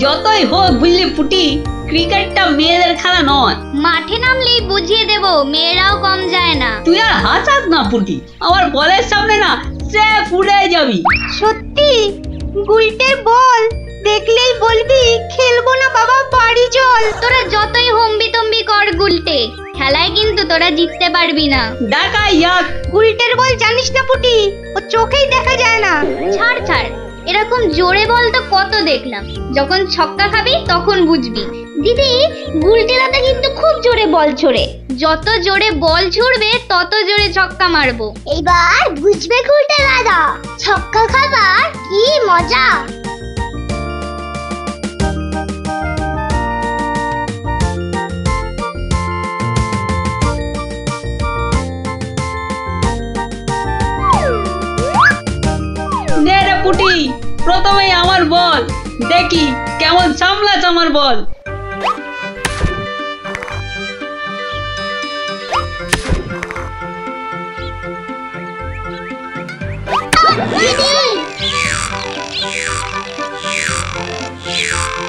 যতই হোক বুঝলি পুটি, ক্রিকেটটা মেয়েদের খেলা নয়। মাঠে নামলেই বুঝিয়ে দেব, মেয়েরাও কম যায় না। তুই আর হাসাস না পুটি, আমার বলের সামনে না স্রেফ উড়ে যাবি। সত্যি গুলটের বল দেখলেই বলবি খেলবো না বাবা, বাড়ি চল। তোরা যতই হম্বি তম্বি কর গুলটে, খেলায় কিন্তু তোরা জিততে পারবি না। দেখাই যাক। গুলটের বল জানিস না পুটি, ও চোখেই দেখা যায় না। ছাড় ছাড়, এরকম জোরে বল তো কত দেখলাম, যখন ছক্কা খাবি তখন বুঝবি। দিদি, গুলটে দাদা কিন্তু খুব জোরে বল ছোড়ে, যত জোরে বল ছুড়বে তত জোরে ছক্কা মারবো। এইবার বুঝবে গুলটে দাদা, ছক্কা খাবার কি মজা। নে রে পুটি, প্রথমেই আমার বল, দেখি কেমন সামলাস আমার বল।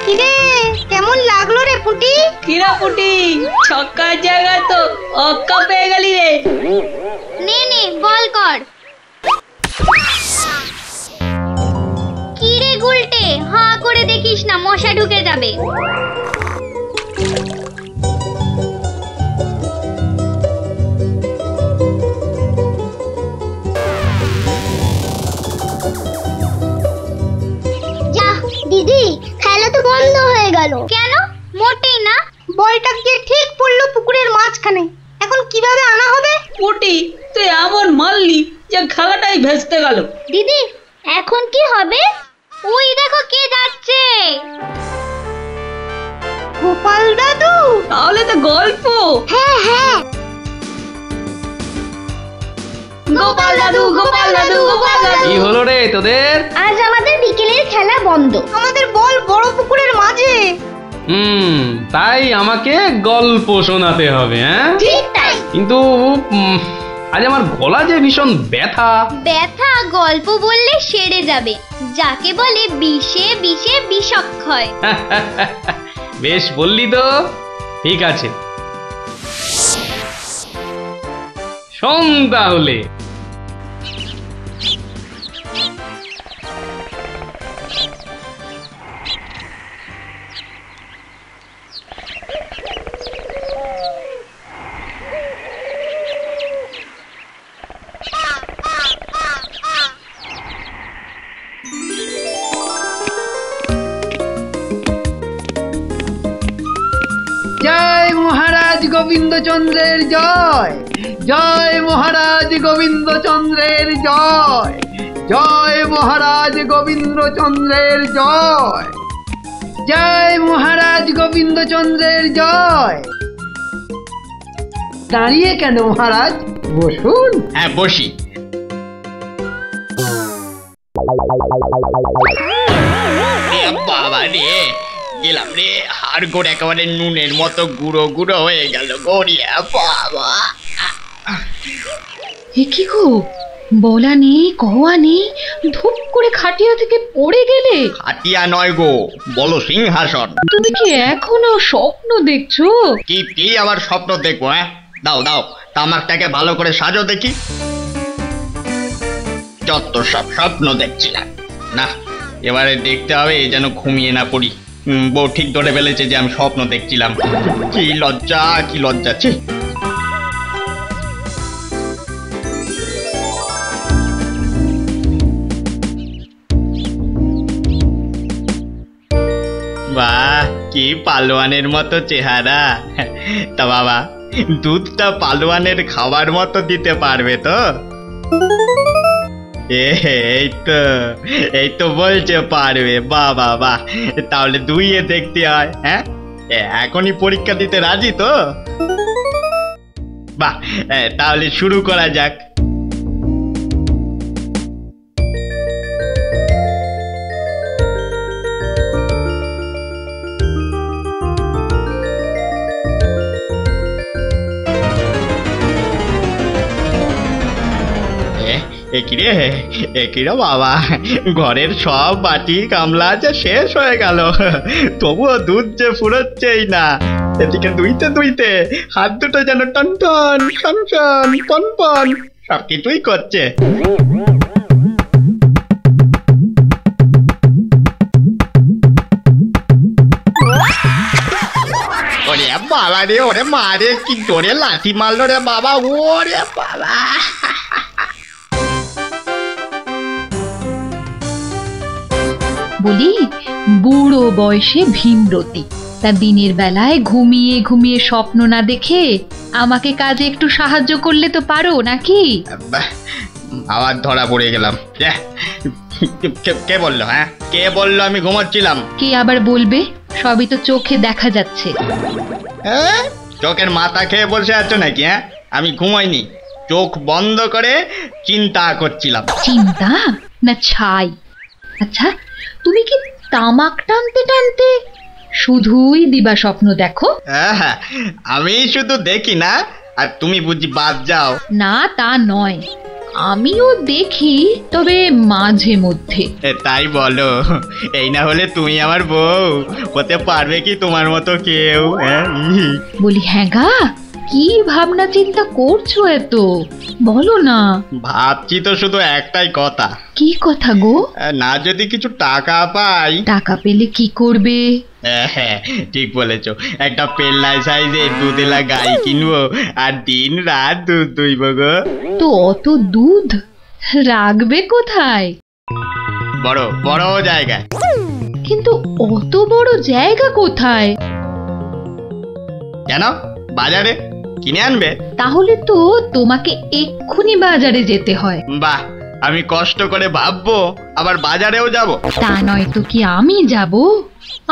কিরে কেমন লাগলো রে পুটি? কিরা পুটি, ছক্কার জায়গায় তো অক্কা পেয়ে গেলি রে। নে নে বল কর। কি রে গুলটে, হাঁ করে দেখিস না, মশা ঢুকে যাবে। যা দিদি, খেলা তো বন্ধ হয়ে গেল। কেন? মোটেই না। বলটা গিয়ে ঠিক পড়লো পুকুরের মাঝখানে, এখন কিভাবে আনা হবে? পুটি, তুই এমন মারলি যে খেলাটাই ভেস্তে গেল। দিদি, এখন কি হবে? ওই দেখো কে যাচ্ছে। গোপাল দাদু। তাহলে তো গল্প। হ্যাঁ হ্যাঁ, গোপাল দাদু, গোপাল দাদু, গোপাল দাদু। কি হলো রে তোদের? আজ আমাদের বিকেলের খেলা বন্ধ। আমাদের বল বড় পুকুরের মাঝে। তাই আমাকে গল্প শোনাতে হবে, হ্যাঁ? ঠিক তাই। কিন্তু আজ আমার গলা যে ভীষণ ব্যথা। ব্যথা গল্প বললে সেরে যাবে, যাকে বলে বিষে বিষে বিষক্ষয়। বেশ বললি তো, ঠিক আছে শোন তাহলে। জয় মহারাজ গোবিন্দচন্দ্রের জয়, জয় মহারাজ গোবিন্দচন্দ্রের জয়, জয় মহারাজ গোবিন্দচন্দ্রের জয়, জয় মহারাজ গোবিন্দচন্দ্রের জয়। দাঁড়িয়ে কেন মহারাজ, বসুন। হ্যাঁ বসি। বাবা রে, গেলাম রে, হাড় গোড় একেবারে নুনের মতো গুঁড়ো গুঁড়ো হয়ে গেল গড়িয়া। বাবা, কি গো, বলা নেই কওয়া নেই, ধূপ করে খাটিয়া থেকে পড়ে গেলে। খাটিয়া নয় গো, বলো সিংহাসন। তুমি কি এখনো স্বপ্ন দেখছো? কি কি আবার স্বপ্ন দেখবো? হ্যাঁ দাও দাও, তামাকটাকে ভালো করে সাজো দেখি। যত সব স্বপ্ন দেখছিলাম, না এবারে দেখতে হবে যেন ঘুমিয়ে না পড়ি। বউ ঠিক ধরে ফেলেছে যে আমি স্বপ্ন দেখছিলাম। কি লজ্জা, কি লজ্জা। ছি, বাহ, কি পালোয়ানের মতো চেহারা। তা বাবা, দুধটা পালোয়ানের খাবার মতো দিতে পারবে তো? এই তো বলছে পারবে। বাহ বাহ বাহ, তাহলে দুইয়ে দেখতে হয়। হ্যাঁ, এখনই পরীক্ষা দিতে রাজি তো? বাহ, তাহলে শুরু করা যাক। একিরে বাবা, ঘরের সব বাটি গামলা যে শেষ হয়ে গেল, তবুও দুধ যে ফুরোচ্ছেই না। এদিকে দুইতে দুইতে হাত দুটো যেন টন টন টন টন পন পন সব কিছুই করছে। ওরে বাবা রে, ওরে মা রে, কি জোরে লাথি মারলো রে বাবা, ওরে বাবা। বলি, বুড়ো বয়সে ভীমরতি, তা দিনের বেলায় ঘুমিয়ে ঘুমিয়ে স্বপ্ন না দেখে আমাকে কাজে একটু সাহায্য করলে তো পারো নাকি? আবার ধরা পড়ে গেলাম। কে বললো? হ্যাঁ, কে বললো আমি ঘুমাচ্ছিলাম? কে আবার বলবে? সবই তো চোখে দেখা যাচ্ছে। চোখের মাথা খেয়ে বসে আছো নাকি? হ্যাঁ, আমি ঘুমাইনি, চোখ বন্ধ করে চিন্তা করছিলাম। চিন্তা না ছাই? আচ্ছা, তুমি কি তামাক টানতে টানতে শুধুই দিবা স্বপ্ন দেখো? হ্যাঁ, আমি শুধু দেখি না, আর তুমি বুঝি বাদ যাও? না, তা নয়, আমিও দেখি, তবে মাঝে মধ্যে। তাই বলো? এই না হলে তুমি আমার বউ হতে পারবে কি তোমার মতো কেউ? বলি, হ্যাঁ গা, কি ভাবনা চিন্তা করছো এত? বলো না। ভাবছি তো শুধু একটাই কথা। কি কথা গো? না যদি কিছু টাকা পাই। টাকা পেলে কি করবে? হ্যাঁ, ঠিক বলেছো, একটা পেল্লাই সাইজের দুধেলা গাই কিনবো আর দিন রাত দুধ দুইব গো। তো অত দুধ রাখবে কোথায়? বড় বড় জায়গায়। কিন্তু অত বড় জায়গা কোথায়? কেন? বাজারে কিনে আনবে? তাহলে তো তোমাকে এক্ষুনি বাজারে যেতে হয়। বাহ, আমি কষ্ট করে ভাববো আবার বাজারেও যাব? তা নয় তো কি আমি যাব?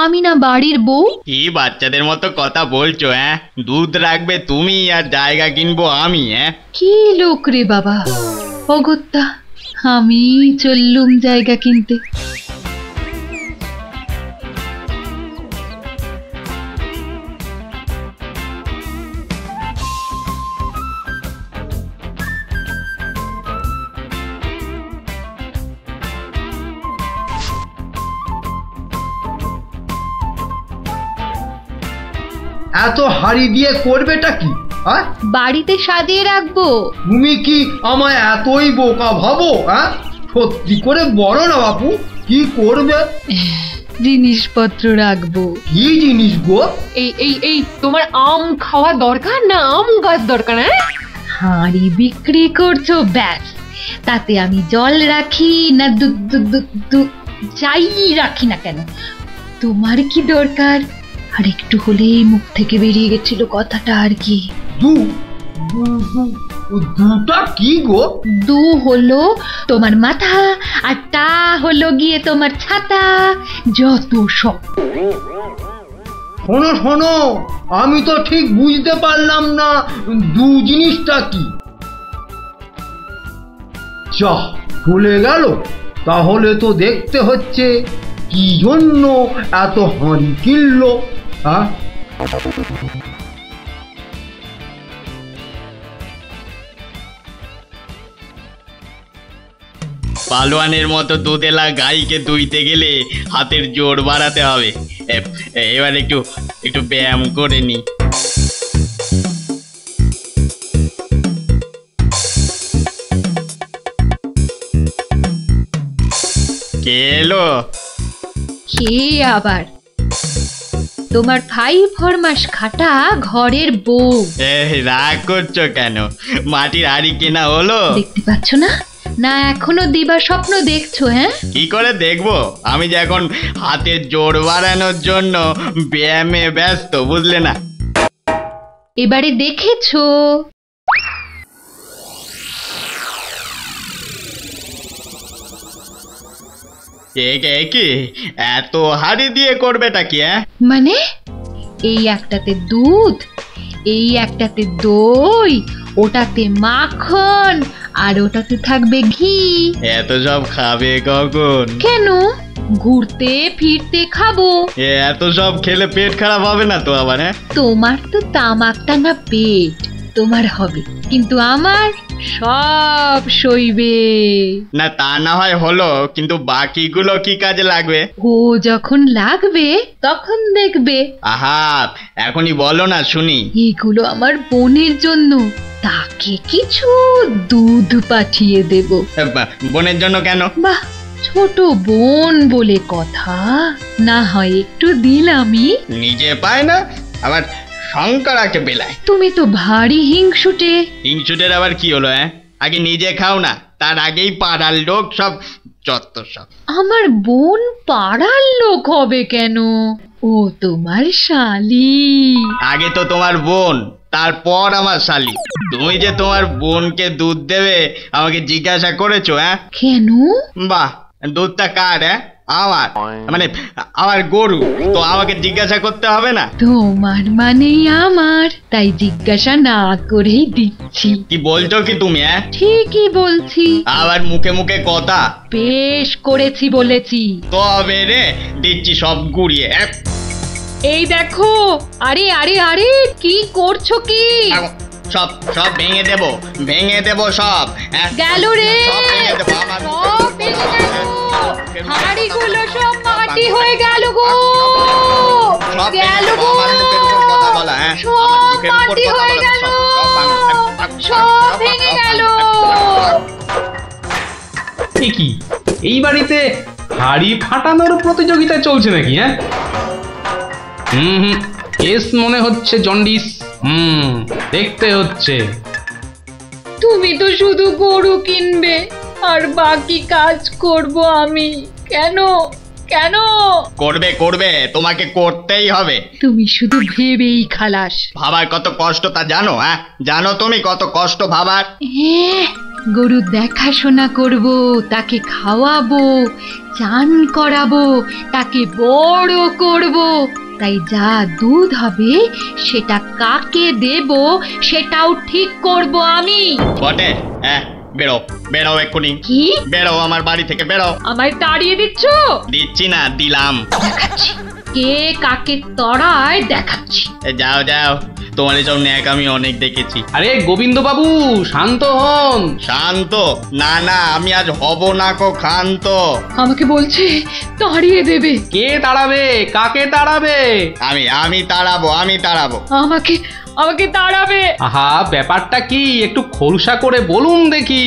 আমি না বাড়ির বউ? কি বাচ্চাদের মতো কথা বলছো? হ্যাঁ, দুধ রাখবে তুমি আর জায়গা কিনবো আমি? হ্যাঁ, কি লোক রে বাবা, অগত্যা আমি চললুম জায়গা কিনতে। এত হাড়ি দিয়ে করবেটা কি? বাড়িতে সাজিয়ে রাখবো। তুমি কি আমায় এতই বোকা ভাবো? সত্যি করে বলো না বাপু, কি করবে? জিনিসপত্র রাখবো। কি জিনিস গো? এই তোমার আম খাওয়া দরকার না আম গাছ দরকার? হাঁড়ি বিক্রি করছো, ব্যাস। তাতে আমি জল রাখি না দুধ যাই রাখি না কেন, তোমার কি দরকার? আর একটু হলেই মুখ থেকে বেরিয়ে গেছিল কথাটা আর কি। দুটা কি গো? দু হলো তোমার মাথা, আর টা হলো গিয়ে তোমার ছাতা, যত সব। শোনো শোনো, আমি তো ঠিক বুঝতে পারলাম না দু জিনিসটা কি। যা চলে গেল, তাহলে তো দেখতে হচ্ছে কি জন্য এত হাঁড়ি কিনলো। পালোয়ানের মতো দুধেলা গাইকে দুইতে গেলে হাতের জোর বাড়াতে হবে। এবার একটু ব্যায়াম করে নি। কে এলো? কে আবার? তোমার ভাই ফরমাস খাটা ঘরের বউ। রাগ করছো কেন? মাটির হাড়ি কেনা হলো? দেখতে পাচ্ছ না? না এখনো দিবা স্বপ্ন দেখছো? হ্যাঁ, কি করে দেখবো? আমি যে এখন হাতের জোর বাড়ানোর জন্য ব্যায়ামে ব্যস্ত, বুঝলে না? এবারে দেখেছো? কি এত হাড়ি দিয়ে করবেটা কি? মানে এই একটাতে দুধ, এই একটাতে দই, ওটাতে মাখন, আর ওটাতে থাকবে ঘি। এত সব খাবে কখন? কেন? ঘুরতে ফিরতে খাবো। এত সব খেলে পেট খারাপ হবে না তো আবার? তোমার তো তামাক টানা পেট, তোমার হবে, কিন্তু আমার সব সইবে। না তা না হয় হলো, কিন্তু বাকিগুলো কি কাজে লাগবে? ও যখন লাগবে তখন দেখবে। আহা, এখনই বলো না শুনি। এগুলো আমার বোনের জন্য, তাকে কিছু দুধ পাঠিয়ে দেব। বোনের জন্য কেন? বাহ, ছোট বোন বলে কথা, না হয় একটু দিলামই। নিজে পায় না, আবার শঙ্করাকে বেলায়। তুমি তো ভারী হিংসুটে। হিংসুটের আবার কি হলো? আগে নিজে খাও না, তার আগেই পাড়ার লোক সব যত সব। আমার বোন পাড়ার লোক হবে কেন? ও তোমার শালি। আগে তো তোমার বোন, তারপর আমার শালি। তুমি যে তোমার বোনকে দুধ দেবে আমাকে জিজ্ঞাসা করেছো? কেন? বাহ, দুধটা কার? আমার, মানে আমার গরু, তো আমাকে জিজ্ঞাসা করতে হবে না? তোমার মানেই আমার, তাই জিজ্ঞাসা না করেই দিচ্ছি। কি বলছো কি তুমি? ঠিকই বলছি। আবার মুখে মুখে কথা। বেশ করেছি বলেছি। তবে রে দিচ্ছি সব গুড়িয়ে। এই দেখো, আরে আরে আরে, কি করছো কি? সব সব ভেঙে দেবো, ভেঙে দেবো সব। গেল রে, সব ভেঙে দেবো। আমার সব ভেঙে গেল। হাড়িগুলো সব মাটি হয়ে গেল গো, সব গেল গো, আমার মুখের উপর কথা বলা। সব মাটি হয়ে গেল, সব ভেঙে গেল। কি এই বাড়িতে হাড়ি ফাটানোর প্রতিযোগিতা চলছে নাকি? হুম, কেস মনে হচ্ছে জন্ডিস। দেখতে হচ্ছে। তুমি তো শুধু গরু কিনবে আর বাকি কাজ করব আমি। কেন কেন? করবে করবে, তোমাকে করতেই হবে। তুমি শুধু ভেবেই খালাস। ভাবার কত কষ্ট তা জানো? জানো তুমি কত কষ্ট ভাবার? গরু দেখাশোনা করব, তাকে খাওয়াবো, চান করাবো, তাকে বড় করব। তাই যা দুধ হবে সেটা কাকে দেব সেটাও ঠিক করব আমি। বটে? বেরো বেরো এক্ষুনি। কি? বেরো আমার বাড়ি থেকে, বেরো। আমায় তাড়িয়ে দিচ্ছ? দিচ্ছি না, দিলাম। দেখাচ্ছি কে কাকে তড়ায়, দেখাচ্ছি। যাও যাও, তোমার এসব ন্যাক আমি অনেক দেখেছি। আরে গোবিন্দ বাবু, শান্ত হন। শান্ত? না না, আমি আজ হব না কো ক্ষান্ত। আমাকে বলছে তাড়িয়ে দেবে। কে তাড়াবে? কাকে তাড়াবে? আমি তাড়াবো, আমি তাড়াবো। আমাকে আমাকে তাড়াবে। আহা, ব্যাপারটা কি একটু খোলসা করে বলুন দেখি।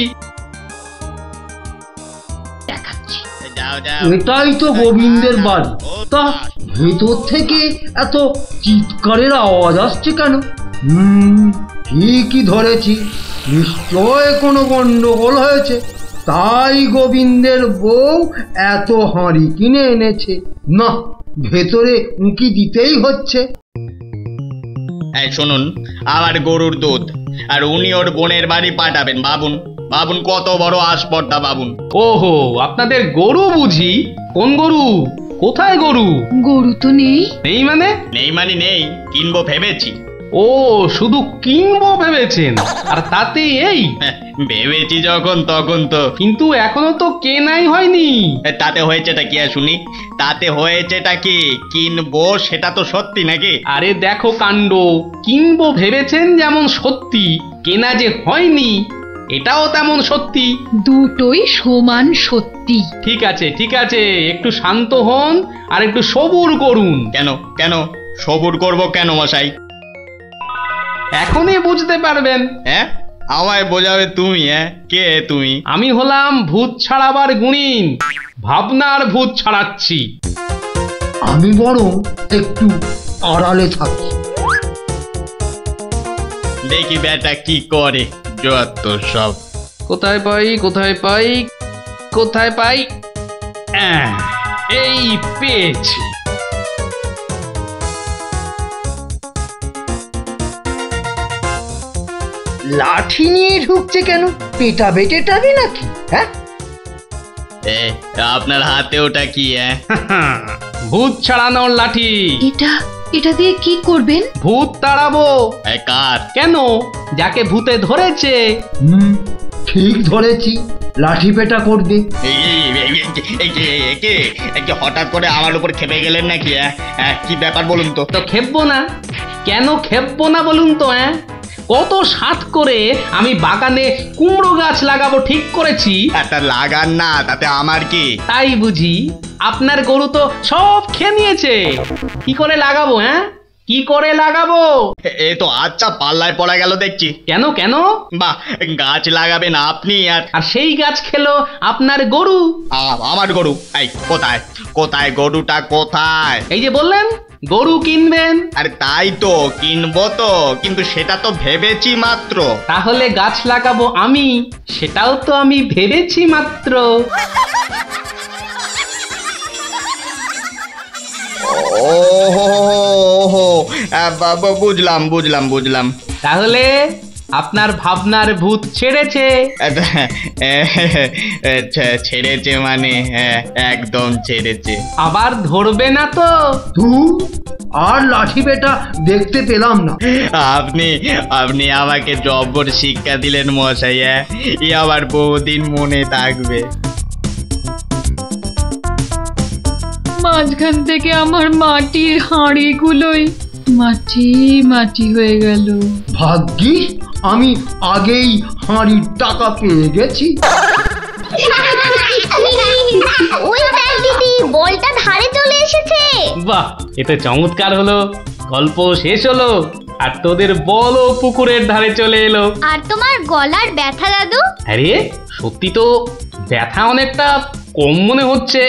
দেখাচ্ছি। যাও যাও। এটাই তো গোবিন্দের বাড়ি। তা ভেতর থেকে এত চিৎকারের আওয়াজ আসছে কেন? ঠিকই ধরেছি, নিশ্চয় কোনো গন্ডগোল হয়েছে, তাই গোবিন্দের বউ এত হাঁড়ি কিনে এনেছে। না, ভেতরে উঁকি দিতেই হচ্ছে। এই শুনুন, আমার গরুর দুধ, আর উনি ওর বোনের বাড়ি পাঠাবেন। ভাবুন ভাবুন কত বড় আসপর্দা, ভাবুন। ওহো, আপনাদের গরু বুঝি? কোন গরু? কোথায় গরু? গরু তো নেই। নেই মানে? নেই মানে নেই, কিনবো ভেবেছি। ও, শুধু কিনবো ভেবেছেন? আর তাতে এই? ভেবেছি যখন তখন তো। কিন্তু এখনো তো কেনাই হয়নি। তাতে হয়েছেটা কি শুনি? তাতে হয়েছেটা কি? কিনবো সেটা তো সত্যি নাকি? আরে দেখো কাণ্ড, কিনবো ভেবেছেন যেমন সত্যি, কেনা যে হয়নি এটাও তেমন সত্যি। দুটোই সমান সত্যি। ঠিক আছে ঠিক আছে, একটু শান্ত হন আর একটু সবুর করুন। কেন কেন সবুর করব কেন মশাই? এখনই বুঝতে পারবেন। আমায় বোঝাবে তুমি? কে তুমি? আমি হলাম ভূত ছাড়াবার গুণিন, ভাবনার ভূত ছাড়াচ্ছি। আমি বরং একটু আড়ালে থাকি, দেখি বেটা কি করে। যত সব। কোথায় পাই কোথায় পাই কোথায় পাই, এই পেয়েছি। লাঠি নিয়ে ঢুকছে কেন? পেটা বেটে টাবে নাকি? আপনার হাতে ওটা কি? ভূত ছাড়ানোর লাঠি। এটা দিয়ে কি করবেন? ভূত তাড়াবো। কার? কেন, যাকে ভূতে ধরেছে। ঠিক ধরেছি, লাঠি পেটা করবে। হঠাৎ করে আমার উপর খেপে গেলেন নাকি? কি ব্যাপার বলুন তো? তো খেপবো না কেন? খেপবো না বলুন তো? কত সাত করে আমি বাগানে কুমড়ো গাছ লাগাবো ঠিক করেছি। একটা লাগান না, তাতে আমার কি? তাই বুঝি আপনার গরু তো সব খেয়ে নিয়েছে। কি করে লাগাবো? হ্যাঁ, কি করে লাগাবো? এ তো আচ্ছা পাল্লায় পড়া গেল দেখছি। কেন কেন? বাহ, গাছ লাগাবেন আপনি আর আর সেই গাছ খেলো আপনার গরু। আমার গরু? এই কোথায় কোথায় গরুটা কোথায়? এই যে বললেন গরু কিনবেন। আরে তাই তো কিনবো তো, কিন্তু সেটা তো ভেবেছি মাত্র। তাহলে গাছ লাগাবো আমি, সেটাও তো আমি ভেবেছি মাত্র। ওহো, বুঝলাম বুঝলাম বুঝলাম। তাহলে আপনার ভাবনার ভূত ছেড়েছে। ছেড়েছে মানে? একদম ছেড়েছে। আবার ধরবে না তো? তুই আর লাঠি বেটা দেখতে পেলাম না। আপনি আপনি আমাকে জব্বর শিক্ষা দিলেন মশাই। এ আবার বহুদিন মনে থাকবে। মাঝখান থেকে আমার মাটির হাঁড়িগুলোই মাটি মাটি হয়ে গেল। ভাগ্যিস আমি আগেই হাঁড়ির টাকা পেয়ে গেছি। ওই দেখ দিদি, বলটা ধারে চলে এসেছে। বাহ, এতে চমৎকার হলো। গল্প শেষ হলো আর তোদের বলও পুকুরের ধারে চলে এলো। আর তোমার গলার ব্যথা দাদু? আরে সত্যি তো ব্যথা অনেকটা কম মনে হচ্ছে।